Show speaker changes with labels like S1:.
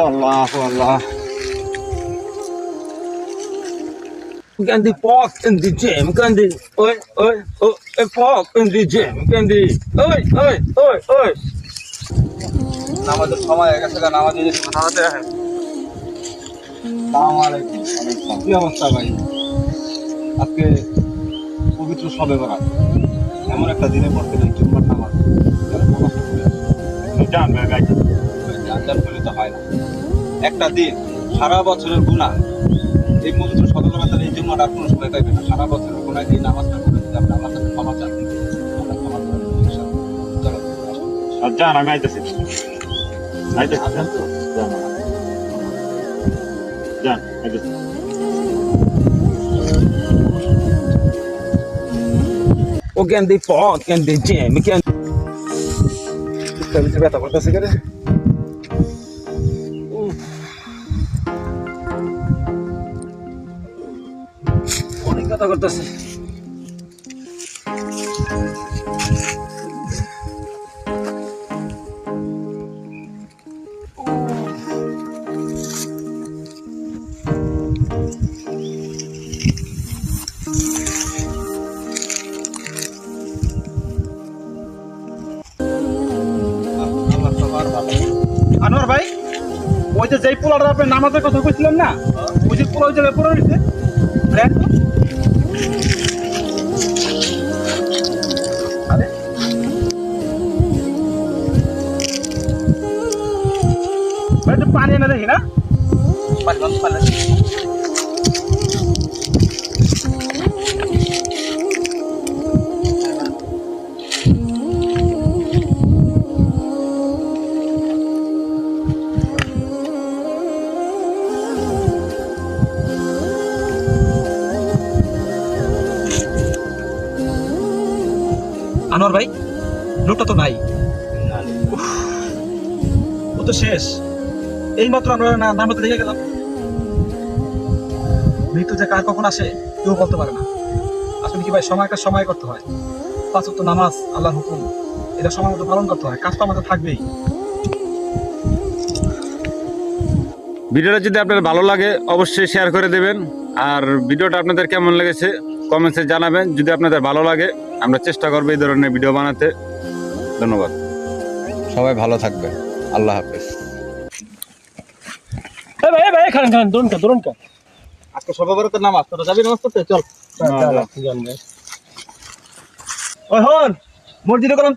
S1: Allah, Allah. Gandhi pork in the gym, Gandhi. Oi, oi, oi, pork in the gym, Gandhi. Oi, oi, oi, oi. নামাজের সময় হয়ে গেছে, নামাজে যেতে নামাজে রাখেন। আসসালামু আলাইকুম। কি অবস্থা ভাই? আজকে পবিত্র শবে বরাত, এমন একটা দিনে পড়তে নেই জুম্মার নামাজ। জান ভাই গাইতে জান করলে তো হয় না। একটা দিন সারা বছরের গুনাহ, এই পবিত্র শবে বরাতের এই জুম্মাটা কোনো সময় পাইবে না। সারা বছরের গুনাহ এই নামাজটা পড়ে যদি আপনি আমার কাছে ক্ষমা চান, আমরা ক্ষমা করে দেব ইনশাআল্লাহ। চলো জান, আমি আইতেছি। আইতেছি জান, জান আইতেছি। ও গেন্দি পক গেন্দি জিম গেন্দি কবিতা ব্যথা করতেছে কেন? অনেক ব্যথা করতেছে। আনোয়ার ভাই, ওই যে যেই পোলাটা আপনি নামাজের কথা কইছিলেন না, ওই যে পোলা ওই জায়গায় পড়ে রয়েছে আরে ভাই, একটু পানি এনে দেখি না। আনোয়ার ভাই, লোকটা তো নাই, ও তো শেষ। এই মাত্র আমরা নামাতে দেখে গেলাম। মৃত্যু যে কার কখন আসে কেউ বলতে পারে না। আসলে কি ভাই, সময়টা সময় করতে হয়। 5 ওয়াক্ত নামাজ আল্লাহর হুকুম, এটা সময় মতো পালন করতে হয়। কাজ তো আমাদের থাকবেই।
S2: ভিডিওটা যদি আপনার ভালো লাগে অবশ্যই শেয়ার করে দেবেন। আর ভিডিওটা আপনাদের কেমন লেগেছে কমেন্টসে জানাবেন। যদি আপনাদের ভালো লাগে আমরা চেষ্টা করবো এই ধরনের ভিডিও বানাতে। ধন্যবাদ, সবাই ভালো থাকবেন। আল্লাহ হাফেজ।
S1: ভাই খান খান দরুন কা আজকে শবে বরাতের নামাজ, তোরা যাবি নামাজ পড়তে? চল। ওই হন মসজিদে গেলাম।